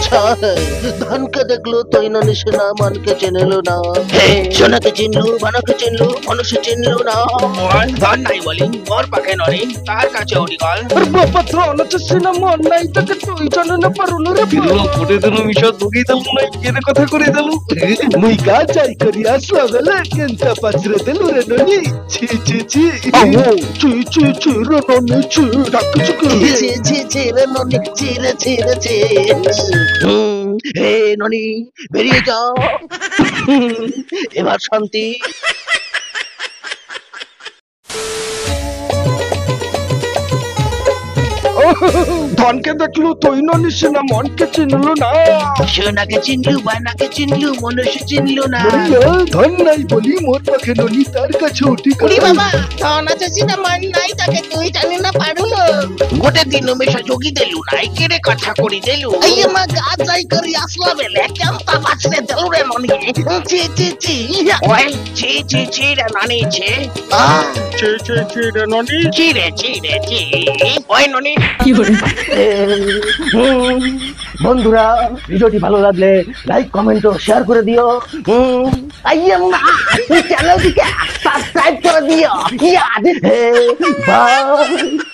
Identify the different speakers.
Speaker 1: আচ্ছা ধনকে দেখলো তুই না নিশে না মনকে চিনলো না সোনাকে চিনলু বানাকে চিনলু মানুষ চিনলু না
Speaker 2: ধন নাই বলি মোর পাখে ননি তার কাছে ওটি কল
Speaker 3: বাবা ধন আছে না মন নাই তাকে তুই জানে না পারুল রে
Speaker 4: দিলো কোটে দিলো মিশা দুগি দিলো নাই কেনে কথা করে দিলো
Speaker 3: মুই গা যাই করি আসলা বেলা কেনটা পাছরে দিলু রে ননি ছি ছি ছি ছি ছি ছি রে ননি ছি ডাকু চুকু
Speaker 1: ছি ছি ছি রে ননি ছি রে ছি রে ছি হে ননি বেরিয়ে যাও এবার শান্তি
Speaker 3: ধনকে দেখলো তুই না নিশে না মনকে চিনলো না
Speaker 1: সোনাকে চিনলু বানাকে চিনলু মানুষ চিনলু না
Speaker 3: ধন নাই বলি মোর পাখে ননি তার কাছে উঠি
Speaker 1: ওরে বাবা ধন আছে সিনা মান নাই তাকে তুই জানি না পারুল গোটে দিন মেশা যোগী দেলু নাই কেড়ে কথা করি দেলু এই মা গা যাই করি আসলা বেলে কেমতা বাছরে দেলু রে ননি ছি ছি ছি ওই ছি ছি ছি রে ননি ছি
Speaker 3: ছি ছি ছি রে ননি
Speaker 1: ছি রে ছি রে ছি ওই ননি বন্ধুরা ভিডিওটি ভালো লাগলে লাইক কমেন্ট ও শেয়ার করে দিও চ্যানেলটিকে সাবস্ক্রাইব করে দিও বাই।